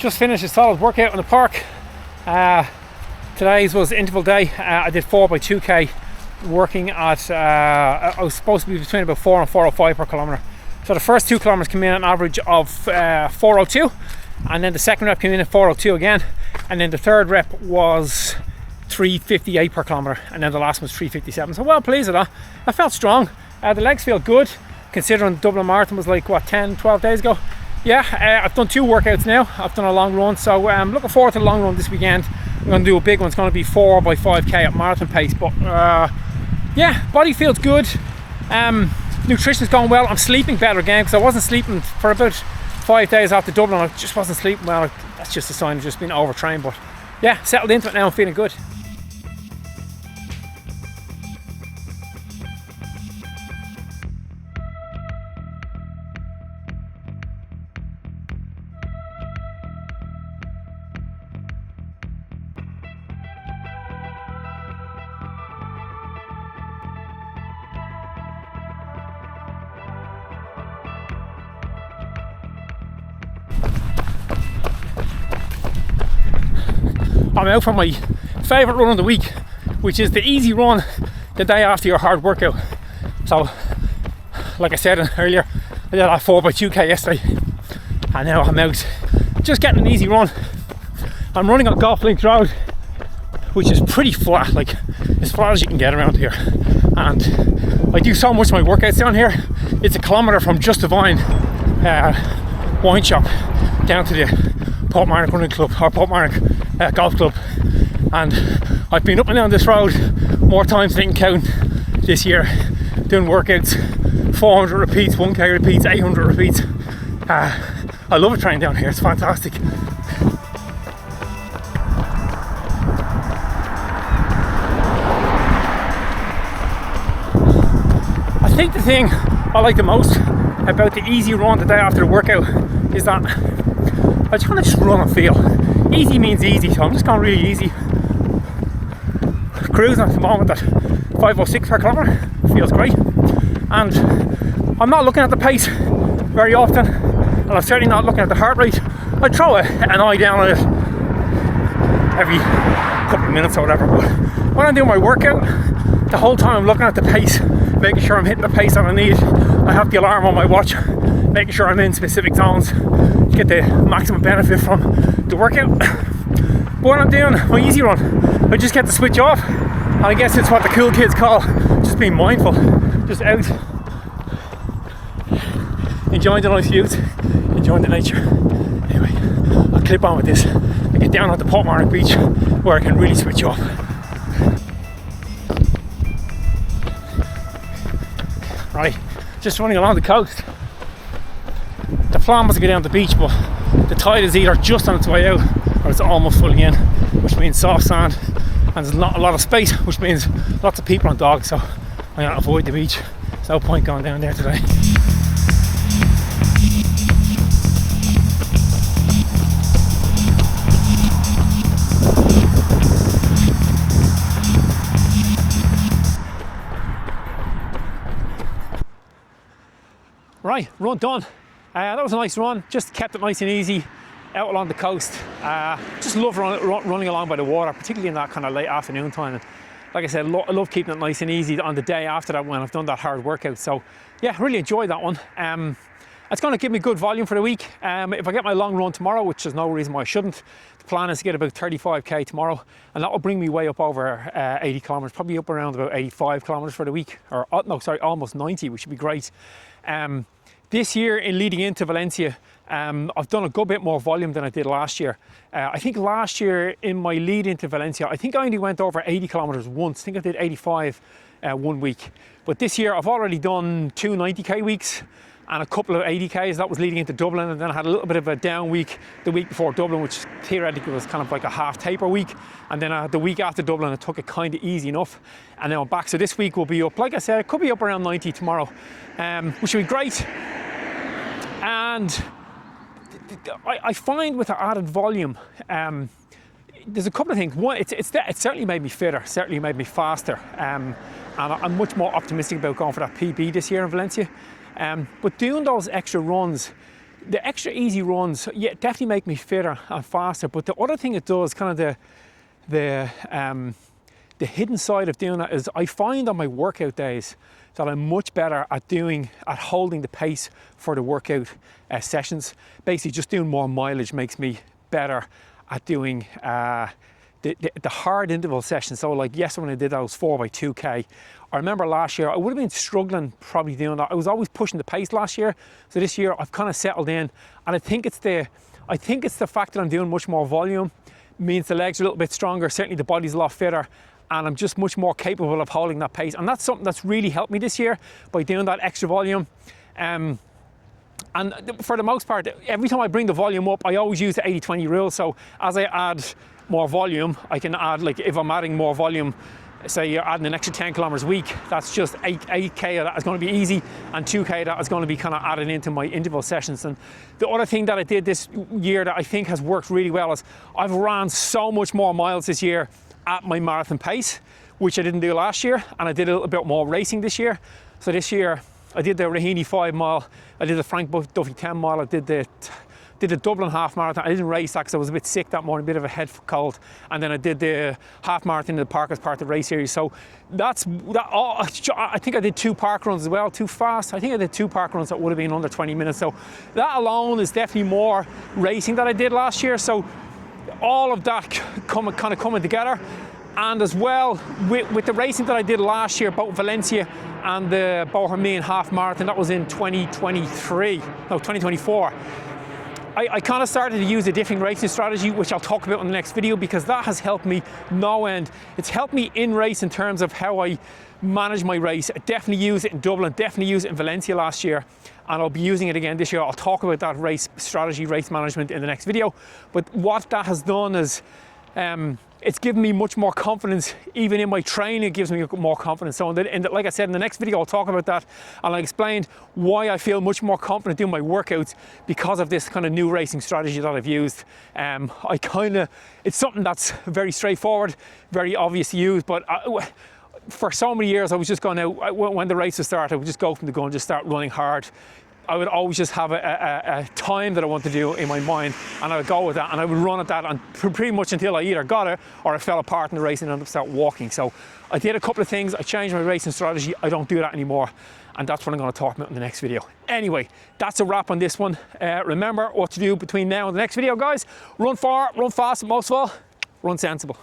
just finished a solid workout in the park. Today's was interval day. I did 4x2k, working at, I was supposed to be between about 4 and 4:05 per kilometre. So the first 2 kilometres came in at an average of 4:02, and then the second rep came in at 4:02 again, and then the third rep was 3:58 per kilometre, and then the last one was 3:57. So well pleased with that. I felt strong. The legs feel good, considering the Dublin Marathon was like, what, 10-12 days ago? Yeah, I've done 2 workouts now. I've done a long run, so I'm looking forward to the long run this weekend. I'm going to do a big one. It's going to be 4x5k at marathon pace, but yeah, body feels good. Nutrition's going well. I'm sleeping better again, because I wasn't sleeping for about 5 days after Dublin. I just wasn't sleeping well. That's just a sign of just being overtrained, but yeah, settled into it now. I'm feeling good. I'm out for my favourite run of the week, which is the easy run the day after your hard workout. So, like I said earlier, I did that 4x2k yesterday, and now I'm out just getting an easy run. I'm running on Golf Links Road, which is pretty flat, like as flat as you can get around here. And I do so much of my workouts down here. It's a kilometre from Just Divine wine shop down to the Portmarnock Running Club, or Portmarnock Golf Club, and I've been up and down this road more times than I can count this year, doing workouts, 400 repeats, 1k repeats, 800 repeats. I love it training down here, it's fantastic. I think the thing I like the most about the easy run the day after the workout is that I just want to run and feel. Easy means easy, so I'm just going really easy. Cruising at the moment at 5:06 per kilometre, feels great. And I'm not looking at the pace very often, and I'm certainly not looking at the heart rate. I throw an eye down on it every couple of minutes or whatever, but when I'm doing my workout, the whole time I'm looking at the pace, making sure I'm hitting the pace that I need. I have the alarm on my watch, making sure I'm in specific zones to get the maximum benefit from the workout. But when I'm doing my easy run, I just get to switch off, and I guess it's what the cool kids call just being mindful, just out enjoying the nice views, enjoying the nature. Anyway, I'll clip on with this and get down onto Portmarnock Beach, where I can really switch off. Right, just running along the coast. The plan was to get down to the beach, but the tide is either just on its way out or it's almost fully in, which means soft sand, and there's not a lot of space, which means lots of people and dogs, so I'm going to avoid the beach. There's no point going down there today. Right, run done. That was a nice run, just kept it nice and easy out along the coast. Just love running along by the water, particularly in that kind of late afternoon time. And like I said, I love keeping it nice and easy on the day after that when I've done that hard workout. So yeah, really enjoyed that one. It's going to give me good volume for the week. If I get my long run tomorrow, which there's no reason why I shouldn't, the plan is to get about 35k tomorrow, and that will bring me way up over 80 kilometres, probably up around about 85 kilometres for the week, or no, sorry, almost 90, which would be great. This year, in leading into Valencia, I've done a good bit more volume than I did last year. I think last year in my lead into Valencia, I think I only went over 80 kilometres once. I think I did 85 one week. But this year I've already done 2 90k weeks and a couple of 80Ks. That was leading into Dublin, and then I had a little bit of a down week the week before Dublin, which theoretically was kind of like a half taper week, and then the week after Dublin I took it kind of easy enough, and now I'm back. So this week will be up, like I said, it could be up around 90 tomorrow, which will be great. And I find with the added volume, there's a couple of things. One, it certainly made me fitter, certainly made me faster, and I'm much more optimistic about going for that PB this year in Valencia. But doing those extra runs, the extra easy runs, yeah, definitely make me fitter and faster. But the other thing it does, kind of the hidden side of doing that, is I find on my workout days that I'm much better at holding the pace for the workout sessions. Basically, just doing more mileage makes me better at doing the hard interval sessions. So like yesterday when I did those 4x2K, I remember last year I would have been struggling probably doing that. I was always pushing the pace last year. So this year I've kind of settled in, and I think it's the fact that I'm doing much more volume means the legs are a little bit stronger. Certainly the body's a lot fitter, and I'm just much more capable of holding that pace. And that's something that's really helped me this year by doing that extra volume. And for the most part, every time I bring the volume up, I always use the 80-20 rule. So as I add more volume, I can add, like if I'm adding more volume, say you're adding an extra 10 kilometers a week, that's just 8K of that is going to be easy, and 2K of that is going to be kind of added into my interval sessions. And the other thing that I did this year that I think has worked really well is I've ran so much more miles this year at my marathon pace, which I didn't do last year, and I did a little bit more racing this year. So this year I did the Raheny 5 mile, I did the Frank Duffy 10 mile, I did the Dublin half marathon. I didn't race that because I was a bit sick that morning, a bit of a head cold, and then I did the half marathon in the park as part of the race series. So that's that. I think I did 2 park runs as well, too fast. I think I did 2 park runs that would have been under 20 minutes. So that alone is definitely more racing that I did last year. So all of that kind of coming together, and as well with the racing that I did last year, both Valencia and the Bohemian half marathon, that was in 2024. I kind of started to use a different racing strategy, which I'll talk about in the next video, because that has helped me no end. It's helped me in race in terms of how I manage my race. I definitely use it in Dublin, definitely use it in Valencia last year, and I'll be using it again this year. I'll talk about that race strategy, race management in the next video. But what that has done is it's given me much more confidence. Even in my training, it gives me more confidence. So like I said, in the next video, I'll talk about that, and I'll explain why I feel much more confident doing my workouts because of this kind of new racing strategy that I've used. It's something that's very straightforward, very obvious to use, but for so many years I was just going out, when the race would start, I would just go from the gun, just start running hard. I would always just have a time that I want to do in my mind, and I would go with that, and I would run at that, and pretty much until I either got it or I fell apart in the race and ended up start walking. So I did a couple of things. I changed my racing strategy. I don't do that anymore, and that's what I'm going to talk about in the next video. Anyway, that's a wrap on this one. Remember what to do between now and the next video, guys. Run far, run fast, and most of all, run sensible.